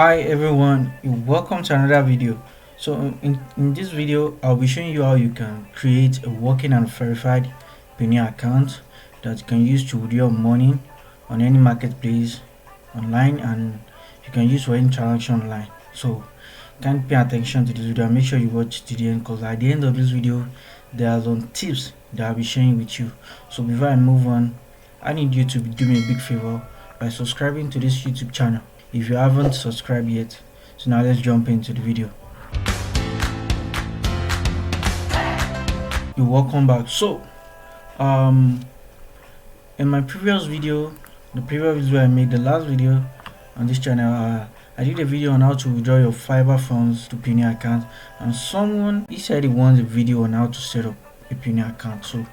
Hi everyone, welcome to another video. So in this video I'll be showing you how you can create a working and verified Payoneer account that you can use to withdraw money on any marketplace online, and you can use for any transaction online. So can pay attention to this video and make sure you watch to the end, because at the end of this video there are some tips that I'll be sharing with you. So before I move on, I need you to do me a big favor by subscribing to this YouTube channel if you haven't subscribed yet. So now let's jump into the video. You're welcome back. So in my previous video, the previous video I made, the last video on this channel, I did a video on how to withdraw your fiverr funds to Payoneer account, and someone he said he wants a video on how to set up a Payoneer account. So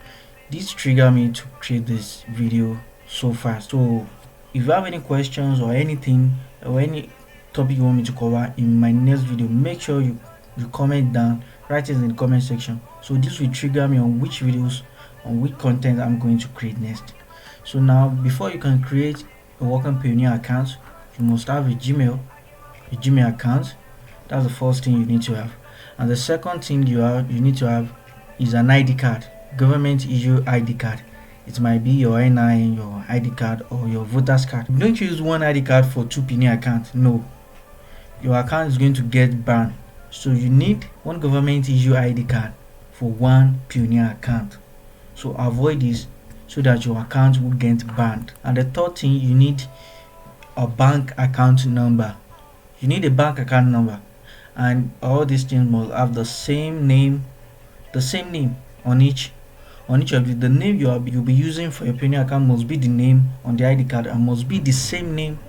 this triggered me to create this video so fast. So if you have any questions or anything or any topic you want me to cover in my next video, make sure you comment down, write it in the comment section, so this will trigger me on which videos, on which content I'm going to create next. So now, before you can create a working Payoneer account, you must have a Gmail account. That's the first thing you need to have. And the second thing you need to have is an ID card, government issue ID card. It might be your NI, your ID card, or your voter's card. Don't use one ID card for two Payoneer accounts. No, your account is going to get banned. So you need one government issue ID card for one Payoneer account. So avoid this so that your account will get banned. And the third thing, you need a bank account number. You need a bank account number, and all these things must have the same name on each of it. The name you'll be using for your Payoneer account must be the name on the ID card and must be the same name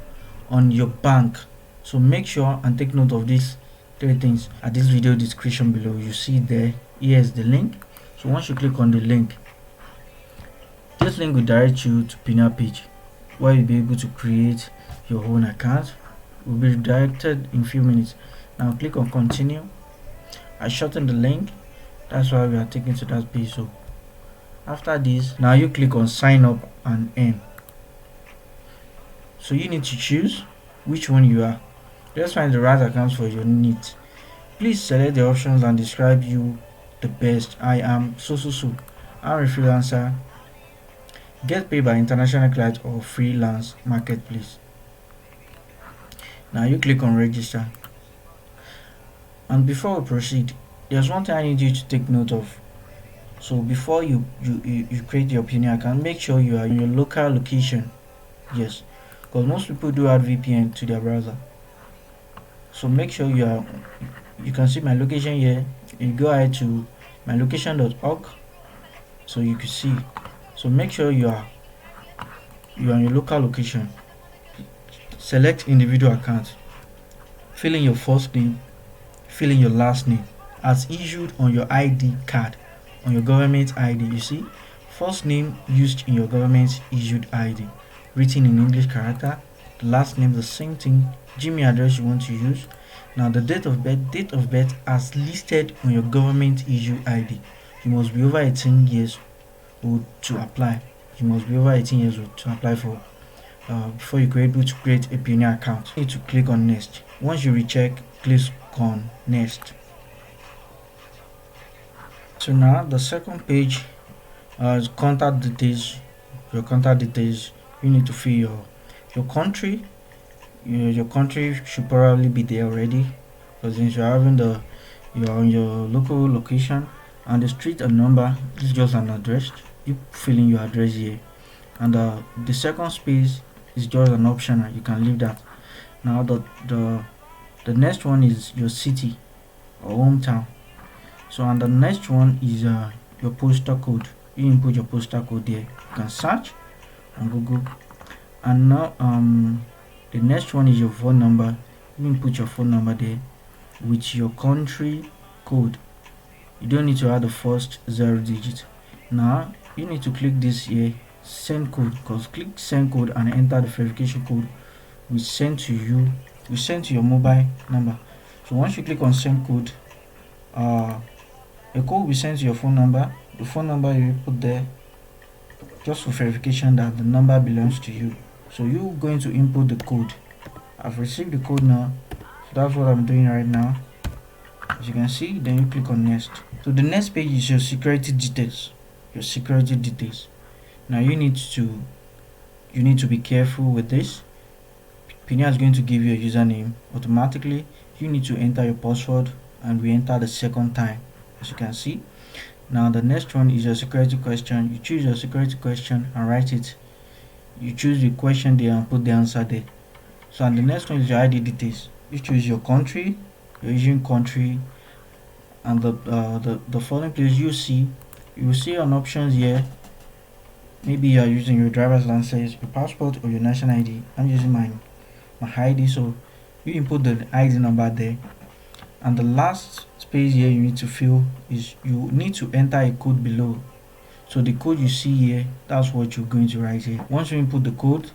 on your bank. So make sure and take note of these three things. At this video description below, you see there, here's the link. So once you click on the link, this link will direct you to Payoneer page where you'll be able to create your own account. Will be redirected in few minutes. Now click on continue. I shortened the link, that's why we are taken to that page. So after this, now you click on sign up and earn. So you need to choose which one you are. Let's find the right account for your needs. Please select the options and describe you the best. I am so. I'm a freelancer, get paid by international client or freelance marketplace. Now you click on register. And before we proceed, there's one thing I need you to take note of. So before you create your Payoneer account, make sure you are in your local location. Yes, because most people do add VPN to their browser. So make sure you can see my location here. You go ahead to my location.org, so you can see. So make sure you are in your local location. Select individual account, fill in your first name, fill in your last name as issued on your ID card, on your government ID. You see, first name used in your government issued ID, written in English character. The last name the same thing. Gmail address you want to use. Now the date of birth as listed on your government issued ID. You must be over 18 years old to apply. You must be over 18 years old to apply for before you are able to create a Payoneer account. You need to click on next. Once you recheck, click on next. So now the second page is contact details. Your contact details, you need to fill your country. Your country should probably be there already, because since you're on your local location, and the street and number is just an address. You fill in your address here, and the second space is just an option. You can leave that. Now the next one is your city or hometown. So and the next one is your postal code. You input your postal code there. You can search on Google. And now the next one is your phone number. You input your phone number there with your country code. You don't need to add the first 0 digit. Now you need to click this here, send code, because click send code and enter the verification code we send to you. We send to your mobile number. So once you click on send code, a code will be sent to your phone number. The phone number you put there just for verification that the number belongs to you. So you're going to input the code I've received the code now, so that's what I'm doing right now. As you can see, then you click on next. So the next page is your security details. Your security details. Now you need to be careful with this. Payoneer is going to give you a username automatically. You need to enter your password and re-enter the second time, as you can see. Now the next one is your security question. You choose your security question and write it. You choose the question there and put the answer there. So and the next one is your ID details. You choose your country, your Asian country, and the following place you will see on options here. Maybe you are using your driver's license, your passport, or your national ID. I'm using my ID, so you input the ID number there. And the last space here you need to fill is you need to enter a code below. So the code you see here, that's what you're going to write here. Once you input the code,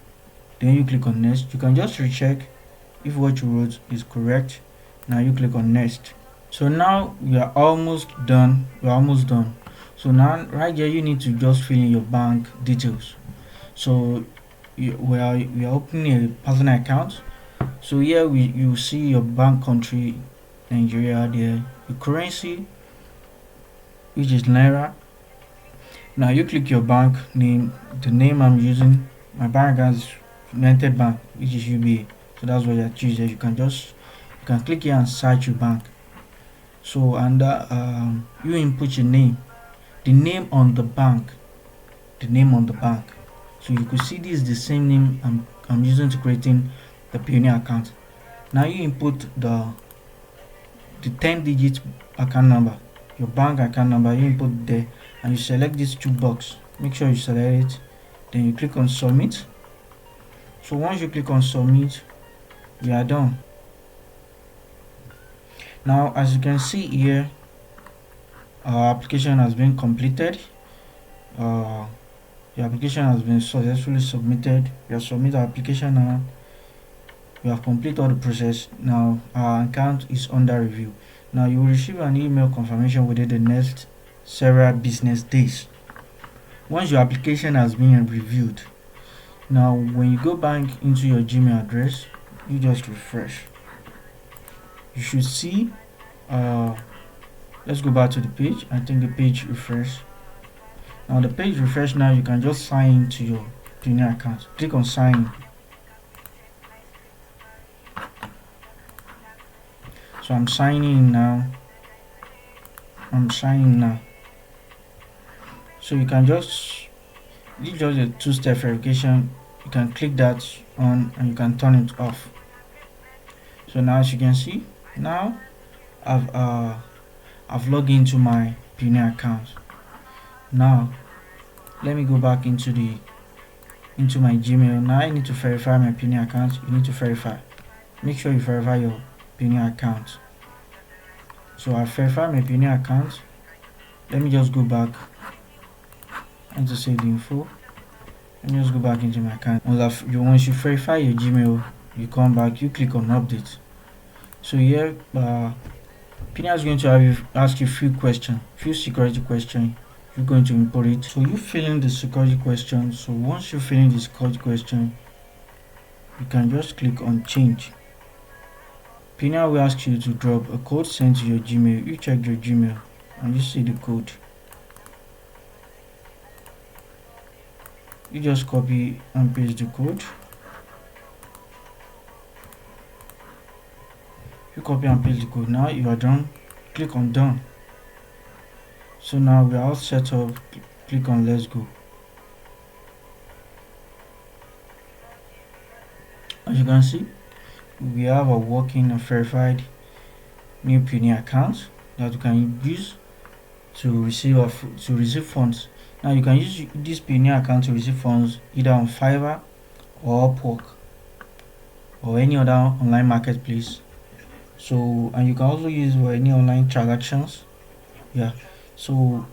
then you click on next. You can just recheck if what you wrote is correct. Now you click on next. So now we are almost done. So now right here you need to just fill in your bank details. So we are opening a personal account. So here you see your bank country, Nigeria there, your currency, which is Naira. Now you click your bank name. The name I'm using, my bank account is United Bank, which is UBA. So that's what you choose there. You can click here and search your bank. So under you input your name, the name on the bank. So you could see this is the same name I'm using to creating the Payoneer account. Now you input the 10-digit account number, your bank account number. You input there and you select this two box. Make sure you select it. Then you click on submit. So once you click on submit, we are done. Now as you can see here, our application has been completed. Your application has been successfully submitted. You have submitted our application now. We have completed all the process. Now our account is under review. Now you will receive an email confirmation within the next several business days. Once your application has been reviewed, now when you go back into your Gmail address, you just refresh. You should see let's go back to the page. I think the page refresh. Now the page refresh. Now you can just sign into your Payoneer account. Click on sign in. So I'm signing in now. So you can just a two-step verification. You can click that on and you can turn it off. So now as you can see, now I've logged into my Payoneer account. Now let me go back into my Gmail. Now I need to verify my Payoneer account. You need to verify. Make sure you verify your Payoneer account. So I verify my Payoneer account. Let me just go back and to save the info. Let me just go back into my account. Once you verify your Gmail, you come back, you click on update. So here Payoneer is going to ask you few security questions. You're going to input it. So you fill in the security question. So once you fill in the security question, you can just click on change. Payoneer will ask you to drop a code sent to your Gmail. You check your Gmail and you see the code. You just copy and paste the code. You copy and paste the code. Now you are done. Click on done. So now we are all set up. Click on let's go. As you can see, we have a working and verified new Payoneer account that you can use to receive funds. Now you can use this Payoneer account to receive funds either on Fiverr or Upwork or any other online marketplace. So and you can also use for any online transactions. So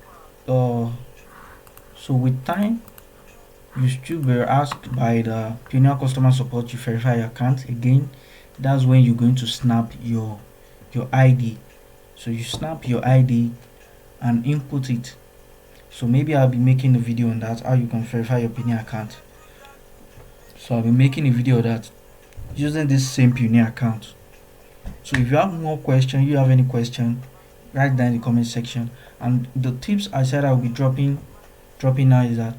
with time, you should be asked by the Payoneer customer support to verify your account again. That's when you're going to snap your ID. So you snap your ID and input it. So maybe I'll be making a video on that, how you can verify your Payoneer account. So I'll be making a video of that. using this same Payoneer account. So if you have more question, you have any question, write down in the comment section. And the tips I said I will be dropping now is that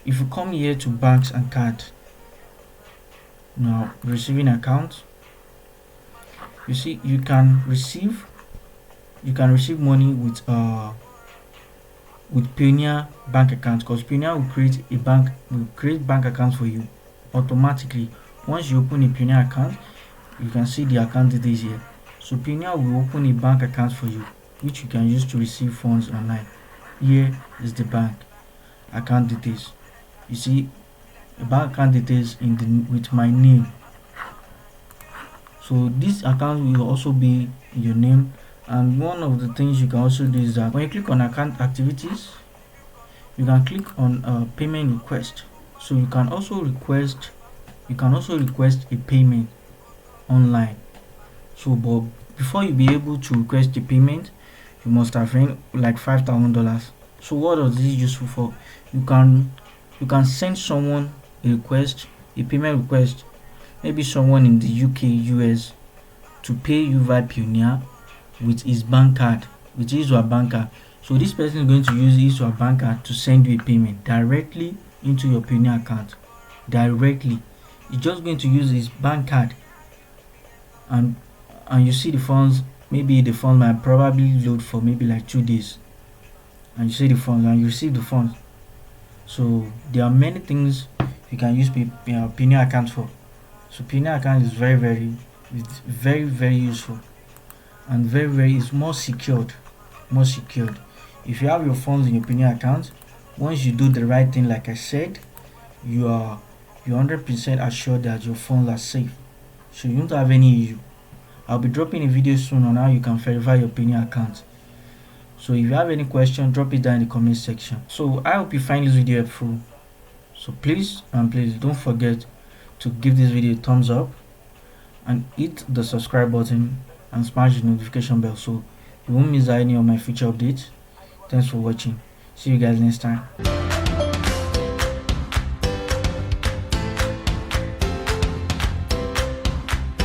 if you come here to banks and card, now receiving account, you see you can receive money with Payoneer bank account, because Payoneer will create bank account for you automatically. Once you open a Payoneer account, you can see the account details here. So Payoneer will open a bank account for you, which you can use to receive funds online. Here is the bank account details. You see the bank account details with my name. So this account will also be your name. And one of the things you can also do is that when you click on account activities, you can click on payment request. So you can also request a payment online. So but before you be able to request the payment, you must have earned like $5,000. So what is this useful for? You can send someone a payment request, maybe someone in the UK, US, to pay you via Payoneer with his bank card, with his or her bank card. So this person is going to use his or her bank card to send you a payment directly into your Payoneer account. Directly. He's just going to use his bank card, and you see the funds. Maybe the funds might probably load for maybe like 2 days, and you see the funds and you receive the funds. So there are many things you can use Payoneer account for. So Payoneer account is very useful, and is more secured. If you have your funds in your Payoneer account, once you do the right thing, like I said, you're 100% assured that your funds are safe. So you don't have any issue. I'll be dropping a video soon on how you can verify your Payoneer account. So if you have any question, drop it down in the comment section. So I hope you find this video helpful. So please don't forget to give this video a thumbs up and hit the subscribe button and smash the notification bell so you won't miss any of my future updates. Thanks for watching. See you guys next time.